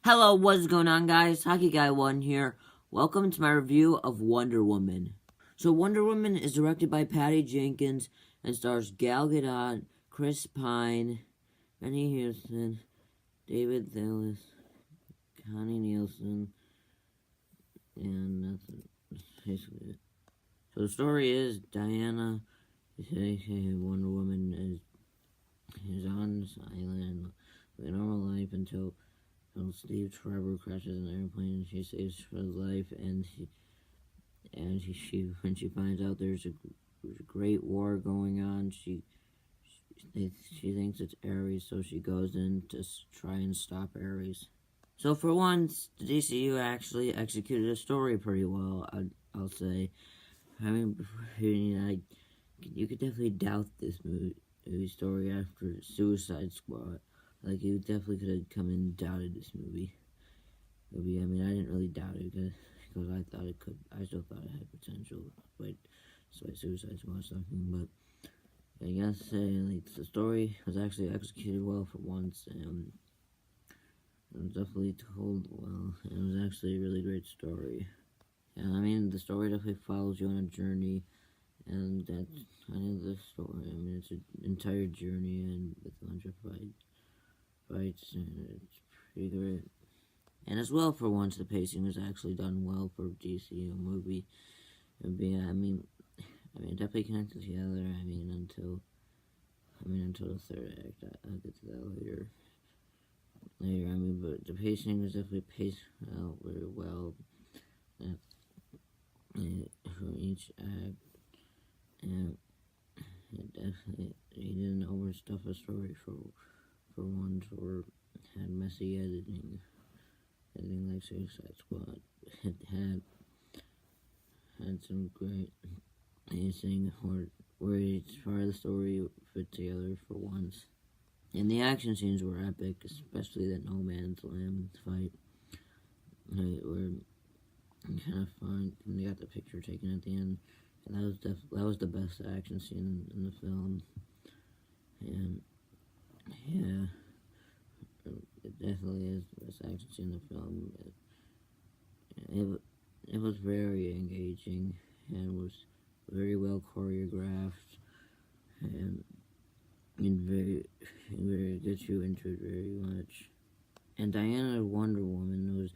Hello, what's going on, guys? Hockey Guy 1 here. Welcome to my review of Wonder Woman. So, Wonder Woman is directed by Patty Jenkins and stars Gal Gadot, Chris Pine, Benny Houston, David Thewlis, Connie Nielsen, and that's basically it. So, the story is Diana, aka Wonder Woman, is on this island with a normal life until Steve Trevor crashes an airplane and she saves her life, and when she finds out there's a great war going on, she thinks it's Ares, so she goes in to try and stop Ares. So for once, the DCEU actually executed a story pretty well, I'll say. I mean, you could definitely doubt this movie story after Suicide Squad. Like, you definitely could have come in and doubted this movie. I mean, I didn't really doubt it because I thought it could. I still thought it had potential. But despite Suicide Squad something, but I gotta say, like, the story was actually executed well for once, and it was definitely told well. And it was actually a really great story. And I mean, the story definitely follows you on a journey, and that's kind of the story. I mean, it's an entire journey, and with a bunch of fights, and it's pretty great. And as well, for once, the pacing was actually done well for a DCU movie. I mean, it definitely connected together. I mean, until the third act. I'll get to that later. I mean, but the pacing was definitely paced out very well for each act, and it definitely he didn't overstuff a story for once, or had messy editing like Suicide Squad. It had some great pacing where each part of the story fit together for once. And the action scenes were epic, especially that No Man's Land fight. They were kind of fun, and they got the picture taken at the end. And that was the best action scene in the film. And yeah, it definitely is the best action scene in the film. It was very engaging and was very well choreographed, and very gets you into it very much. And Diana Wonder Woman was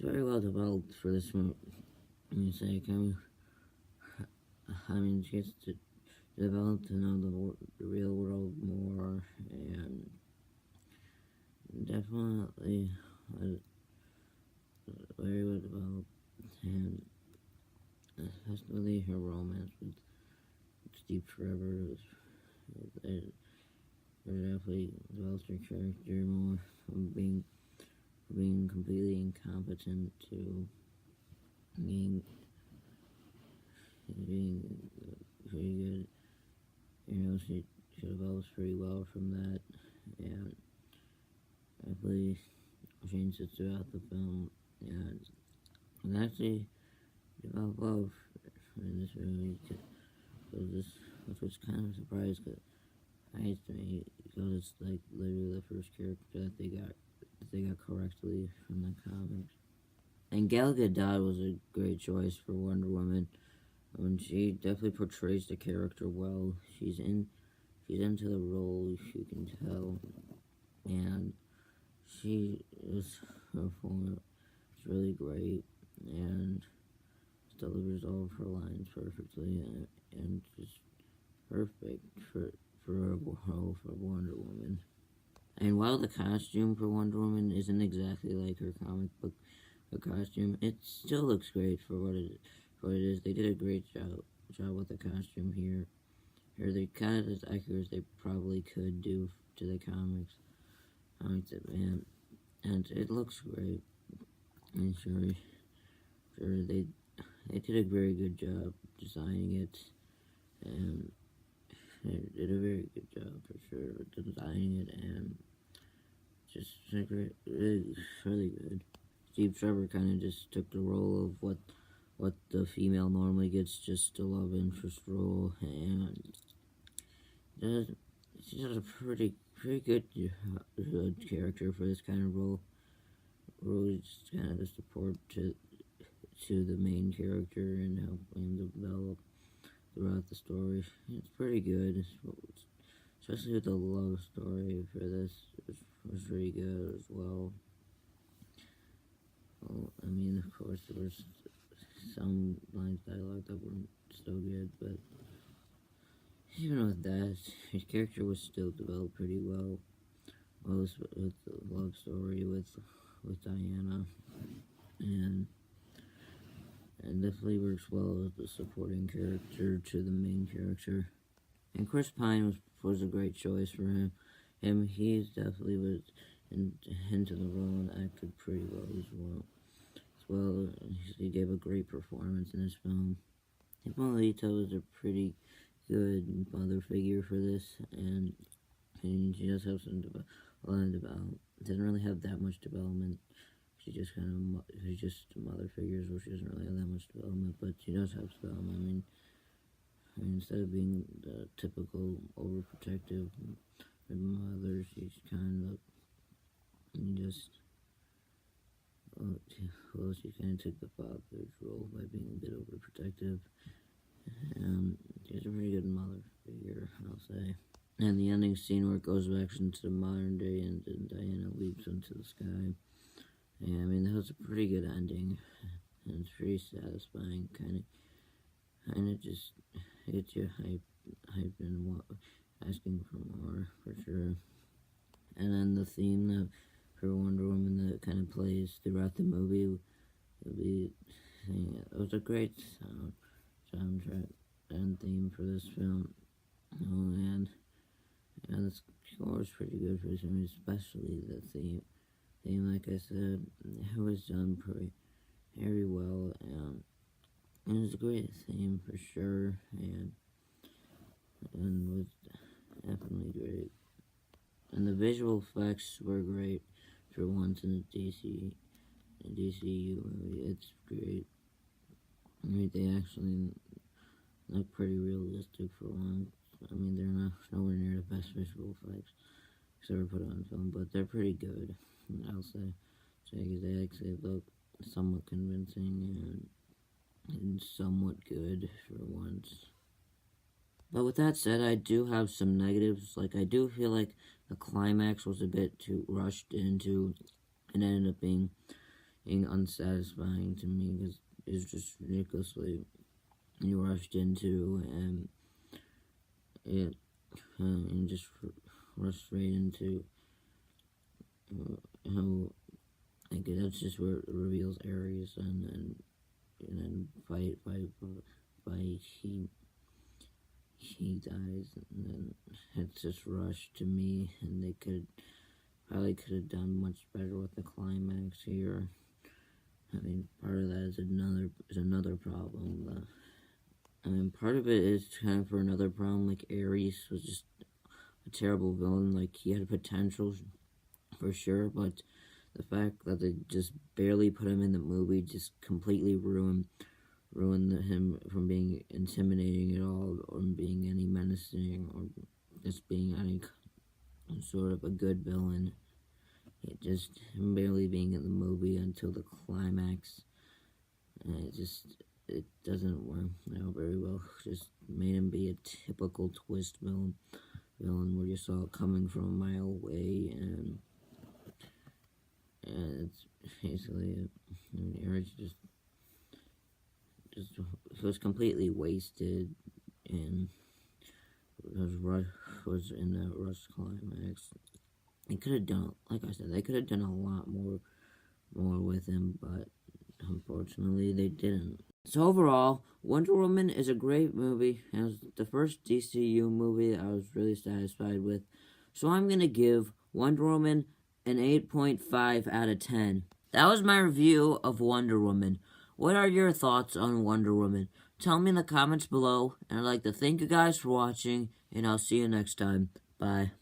very well developed for this movie's sake. I mean, she gets to develop to know the real world more, and definitely very well developed, and especially her romance with Steve Trevor definitely developed her character more, from being completely incompetent to being pretty good. She develops pretty well from that, and definitely changes throughout the film, and actually developed well in this movie. Which was kind of a surprise, because it's like literally the first character that they got correctly from the comics. And Gal Gadot was a great choice for Wonder Woman. I mean, she definitely portrays the character well. She's into the role, you can tell, and her form is really great, and delivers all of her lines perfectly, and just perfect for a role for Wonder Woman. And while the costume for Wonder Woman isn't exactly like her comic book costume, it still looks great for what it is. They did a great job with the costume here. They kind of as accurate as they probably could do to the comics. And it looks great. And sure they did a very good job designing it, and they did a very good job for sure with designing it, and just really good. Steve Trevor kind of just took the role of what the female normally gets, just a love interest role, and she does a pretty good character for this kind of role. of support to the main character and help him develop throughout the story. It's pretty good, especially with the love story for this. It was really good as well. I mean, of course, there was some lines of dialogue that weren't so good, but even with that, his character was still developed pretty well. With the love story with Diana, and definitely works well as the supporting character to the main character. And Chris Pine was a great choice for him. He definitely was into the role and acted pretty well as well. He gave a great performance in this film. Hippolyta was a pretty good mother figure for this, and she does have a lot of development. Doesn't really have that much development. She's just a mother figure, so she doesn't really have that much development, but she does have development. I mean, instead of being the typical overprotective mother, she's kind of she kind of took the father's role by being a bit overprotective. She's a pretty good mother figure, I'll say. And the ending scene where it goes back into the modern day and Diana leaps into the sky. Yeah, I mean, that was a pretty good ending. And it's pretty satisfying, kind of just gets you hype and asking for more, for sure. And then the theme for Wonder Woman that kind of plays throughout the movie, it was a great soundtrack and theme for this film. Oh, and the score was pretty good for this movie, especially the theme. Like I said, it was done very well, and it was a great theme for sure, and was definitely great. And the visual effects were great for once in the DCEU movie. It's great. I mean, they actually look pretty realistic for once. I mean, they're nowhere near the best visual effects ever put on film, but they're pretty good, I'll say. Because they actually look somewhat convincing and somewhat good for once. But with that said, I do have some negatives. Like, I do feel like the climax was a bit too rushed into, and ended up being unsatisfying to me, because it was just ridiculously rushed into, and just rushed straight into how, like, that's just where it reveals Ares, and then he dies, and then it's just rushed to me, and they probably could have done much better with the climax here. I mean, part of that is another problem. I mean, part of it is kind of for another problem. Like, Ares was just a terrible villain. Like, he had potential for sure, but the fact that they just barely put him in the movie just completely ruined him from being intimidating at all, or being any menacing, or just being any sort of a good villain. Him barely being in the movie until the climax, it doesn't work out very well. Just made him be a typical twist villain where you saw it coming from a mile away, and it's basically Ares just was completely wasted, and was in that rush climax. They could have done, like I said, they could have done a lot more with him, but unfortunately they didn't. So overall, Wonder Woman is a great movie. It was the first DCU movie I was really satisfied with. So I'm going to give Wonder Woman an 8.5 out of 10. That was my review of Wonder Woman. What are your thoughts on Wonder Woman? Tell me in the comments below, and I'd like to thank you guys for watching, and I'll see you next time. Bye.